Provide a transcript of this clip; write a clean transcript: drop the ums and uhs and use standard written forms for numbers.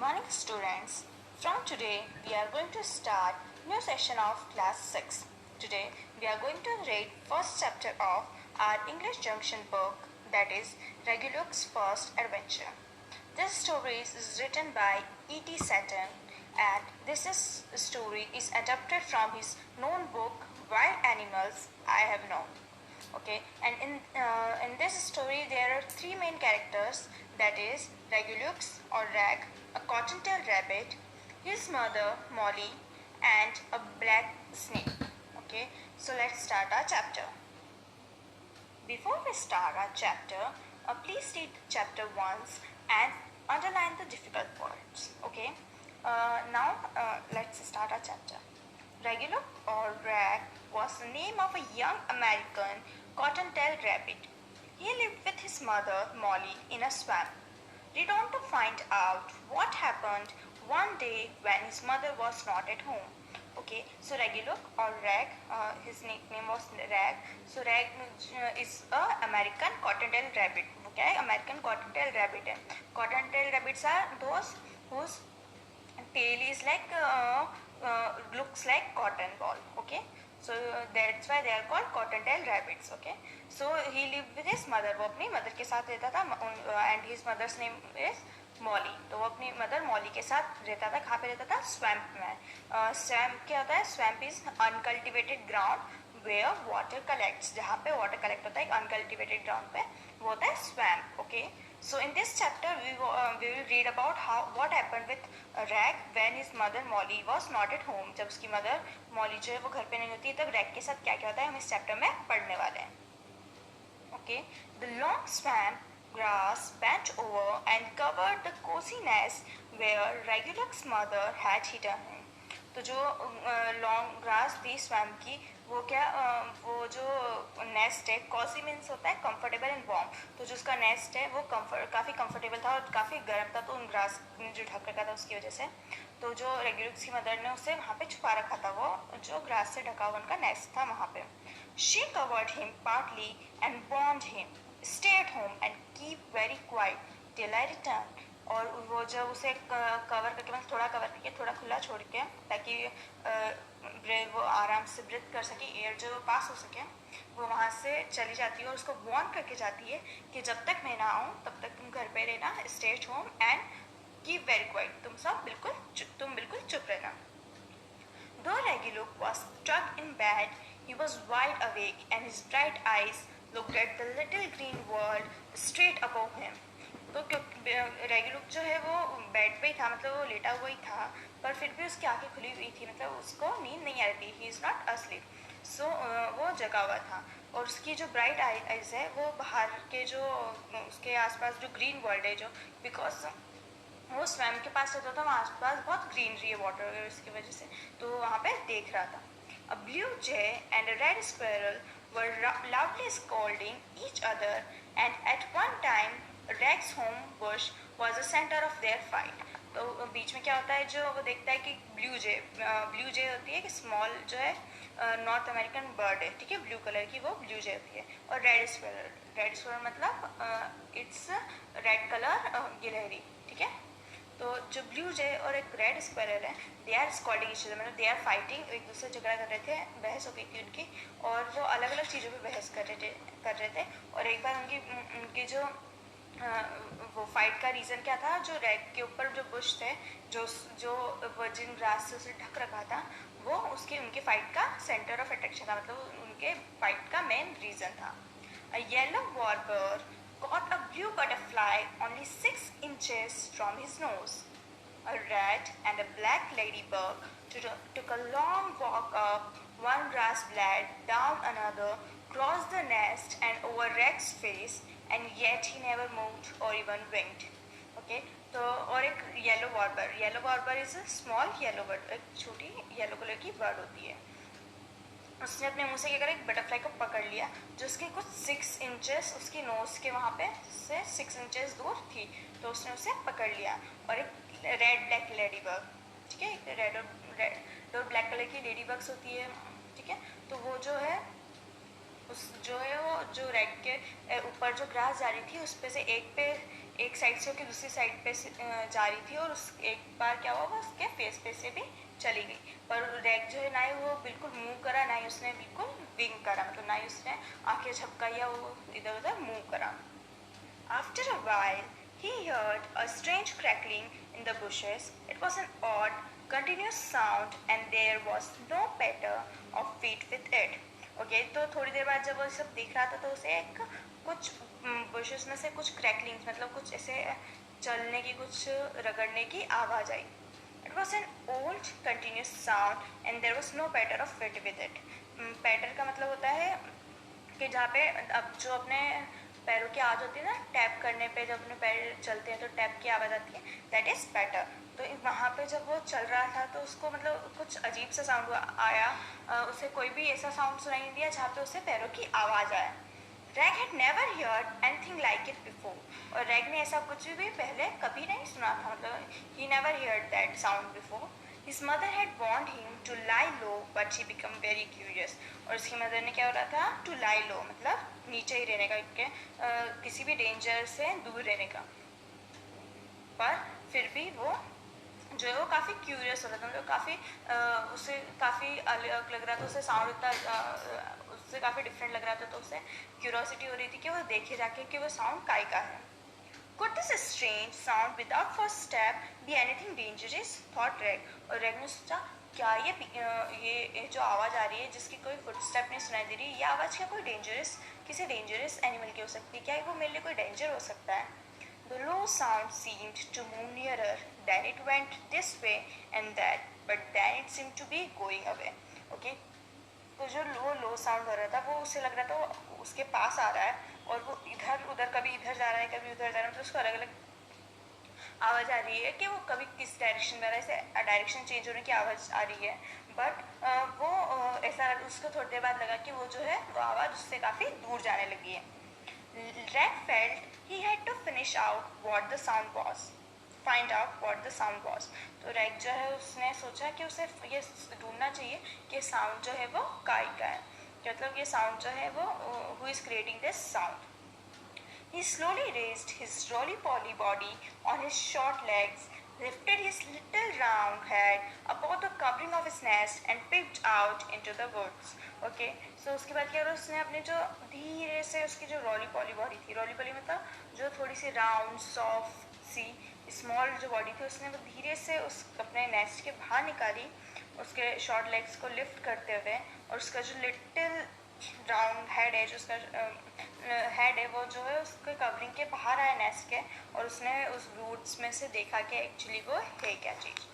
morning students. From today we are going to start new session of class 6. Today we are going to read first chapter of our English Junction book, that is Reguluk's First Adventure. This story is written by E.T. Seton and story is adapted from his known book Wild Animals I Have Known. Okay, and in this story there are three main characters, that is Regulus or Rag, a cottontail rabbit, his mother Molly, and a black snake. Okay, so let's start our chapter. Before we start our chapter, please read chapter once and underline the difficult words. Okay, now let's start our chapter. Regular or Rag was the name of a young American cottontail rabbit. He lived with his mother Molly in a swamp. Read on to find out what happened one day when his mother was not at home. Okay, so Regular or Rag, his nickname was Rag. So Rag is a American cottontail rabbit. Okay, American cottontail rabbit. Cottontail rabbits are those whose tail is like looks like cotton ball. Okay, so that's why they are called cottontail rabbits. Okay, so he lived with his mother. वो अपनी mother के साथ रहता था and his mother's name is Molly. तो वो अपनी mother Molly के साथ रहता था. कहाँ पे रहता था? स्वैम्प में. स्वैम्प क्या होता है? Swamp is uncultivated ground where water collects. जहाँ पे वाटर कलेक्ट होता है अनकल्टिवेटेड ग्राउंड पे, वो होता है swamp. Okay, so in this chapter we will read about what happened with Rag when his mother Molly was not at home. जब उसकी मदर मॉली जो है वो घर पे नहीं होती, तब रैग के साथ क्या क्या होता है हम इस चैप्टर में पढ़ने वाले हैं. Okay, the long swamp grass bent over and covered the cozy nest where Regulus' mother had hidden him. तो जो लॉन्ग ग्रास थी स्वैम्प की, वो क्या वो जो नेस्ट है, कॉसी मीन्स होता है कंफर्टेबल एंड वार्म. तो जो उसका नेस्ट है वो काफ़ी कंफर्टेबल था और काफ़ी गर्म था, तो उन ग्रास ने जो ढक रखा था उसकी वजह से. तो जो रेगुलस की मदर ने उसे वहाँ पे छुपा रखा था, वो जो ग्रास से ढका हुआ उनका नेस्ट था वहाँ पे. She covered him partly and warned him stay at home and keep very quiet till I return. और वो जब उसे कवर करके, मतलब थोड़ा कवर करके थोड़ा खुला छोड़ के, ताकि वो आराम से ब्रीथ कर सके, एयर जो पास हो सके, वो वहाँ से चली जाती है और उसको वार्न करके जाती है कि जब तक मैं ना आऊँ तब तक तुम घर पे रहना, stay at home and keep very quite. तुम बिल्कुल चुप रहना. Though Regulus was stuck in bed, he was wide awake and his bright eyes looked at the little green world straight above him. तो रेगुलर जो है वो bed पे ही था, मतलब वो लेटा हुआ ही था, पर फिर भी उसकी आंखें खुली हुई थी, मतलब उसको नींद नहीं आ रही थी. He is not asleep. So वो जगा हुआ था और उसकी जो ब्राइट आईज है वो बाहर के जो उसके आसपास जो ग्रीन वर्ल्ड है, जो बिकॉज वो स्वयं के पास रहता था, वहाँ आसपास बहुत ग्रीनरी है वाटर वगैरह, इसकी वजह से तो वहाँ पे देख रहा था. A blue jay and a red squirrel were loudly scolding each other, and at one time Rag's home bush was the center of their fight. तो बीच में क्या होता है, जो वो देखता है कि ब्लू जे होती है कि स्मॉल जो है नॉर्थ अमेरिकन बर्ड है, ठीक है, ब्लू कलर की, वो ब्लू जे होती है. और रेड स्क्वेरल मतलब इट्स रेड कलर गिलहरी, ठीक है. तो जो ब्लू जे और एक रेड स्क्वेरल है, they are scolding each other, मतलब दे आर फाइटिंग, एक दूसरे से झगड़ा कर रहे थे, बहस हो गई थी उनकी, और वो अलग अलग चीज़ों पे बहस कर रहे थे. और एक बार उनकी जो वो फाइट का रीज़न क्या था, जो रेड के ऊपर जो बुश थे, जो वर्जिन ग्रास से उसे ढक रखा था, वो उनकी फाइट का सेंटर ऑफ अट्रैक्शन था, मतलब उनके फाइट का मेन रीज़न था. A yellow warbler caught a blue butterfly only 6 inches from his nose. A red and a black ladybug took a long walk up one grass blade, down another, crossed the nest and over Rex's face, and yet he never moved or even winked. Okay, तो और एक yellow warbler is a small yellow bird, एक छोटी yellow colour की bird होती है. उसने अपने मुंह से क्या करा, एक बटरफ्लाई को पकड़ लिया जो उसके कुछ 6 इंचेस उसकी नोज के वहाँ पे से 6 इंचेस दूर थी, तो उसने उसे पकड़ लिया. और एक रेड ब्लैक लेडी बग, ठीक है, रेड और ब्लैक कलर की लेडी बग्स होती है, ठीक है. तो वो जो है वो जो रेड के ऊपर जो ग्रास जा रही थी, उस पे से एक पे एक साइड से होकर दूसरी साइड पे जा रही थी, और उस एक बार क्या हुआ, वो उसके फेस पे से भी चली गई। पर रैग जो है ना ही वो बिल्कुल मूव करा, ना ही उसने बिल्कुल विंग करा, मतलब ना ही उसने आंखें झपकाई या वो इधर उधर मूव करा। After a while, he heard a strange crackling in the bushes. It was an odd, continuous sound, and there was no patter of feet with it. Okay, तो थोड़ी देर बाद जब वो सब देख रहा था तो उसे एक कुछ बुशेस में से कुछ क्रैकलिंग, मतलब कुछ ऐसे चलने की, कुछ रगड़ने की आवाज़ आई। It was an old continuous sound and there was no patter of feet with it. पैटर का मतलब होता है कि जहाँ पे अब जो अपने पैरों की आवाज़ होती है ना, टैप करने पे जब अपने पैर चलते हैं तो टैप की आवाज़ आती है, दैट इज़ पैटर। तो वहाँ पे जब वो चल रहा था तो उसको मतलब कुछ अजीब सा साउंड आया, उसे कोई भी ऐसा साउंड सुनाई नहीं दिया जहाँ पे उसे पैरों की आवाज़ आए। Rag had never heard anything like it before, और रैग ने ऐसा कुछ भी पहले कभी नहीं सुना था, मतलब he never heard that sound before. His mother had warned him to lie low, but he became very curious. और उसकी मदर ने क्या हो रहा था, to lie low मतलब नीचे ही रहने का, किसी भी डेंजर से दूर रहने का। पर फिर भी वो जो है वो काफ़ी क्यूरियस हो रहा था, मतलब काफ़ी उसे काफ़ी अलग लग रहा था, उसे साउंड इतना उससे काफ़ी डिफरेंट लग रहा था, तो उसे क्यूरियोसिटी हो रही थी कि वो देखे जाके कि वो साउंड काय का है। Could this strange sound without first step be anything dangerous? Thought Reg. और रेग ने सोचा क्या ये जो आवाज़ आ रही है जिसकी कोई फुटस्टेप नहीं सुनाई दे रही, ये आवाज़ क्या कोई डेंजरस, किसी डेंजरस एनिमल की हो सकती है क्या, वो मेरे लिए कोई डेंजर हो सकता है। The low sound seemed to move nearer, then it went this way and that, but then it seemed to be going away. Okay? तो जो लो साउंड हो रहा था वो उसे लग रहा था वो उसके पास आ रहा है, और वो इधर उधर, कभी इधर जा रहा है कभी उधर जा रहा है, मतलब उसको अलग अलग आवाज़ आ रही है कि वो कभी किस डायरेक्शन में आ रहा है, ऐसे डायरेक्शन चेंज होने की आवाज़ आ रही है। बट वो ऐसा उसको थोड़ी देर बाद लगा कि वो जो है वो आवाज़ उससे काफ़ी दूर जाने लगी है। Rag felt he had to finish out what the sound was. Find out what the sound was. तो रैग जो है उसने सोचा कि उसे ये ढूंढना चाहिए कि साउंड जो है वो काय का है, मतलब ये साउंड जो है वो who is creating this sound. He slowly raised his roly-poly body on his short legs, lifted his little round head above the covering of his nest and peeped out into the woods. Okay, so उसके बाद क्या, उसने अपने जो धीरे से उसकी जो रोली पॉली बॉडी थी, रोली पॉली मतलब जो थोड़ी सी राउंड सॉफ्ट सी स्मॉल जो बॉडी थी, उसने वो धीरे से उस अपने नेस्ट के बाहर निकाली, उसके शॉर्ट लेग्स को लिफ्ट करते हुए, और उसका जो लिटिल राउंड हेड है, जो उसका हेड है वो जो है उसके कवरिंग के बाहर आया नेस्ट के, और उसने उस रूट्स में से देखा कि एक्चुअली वो है क्या चीज़।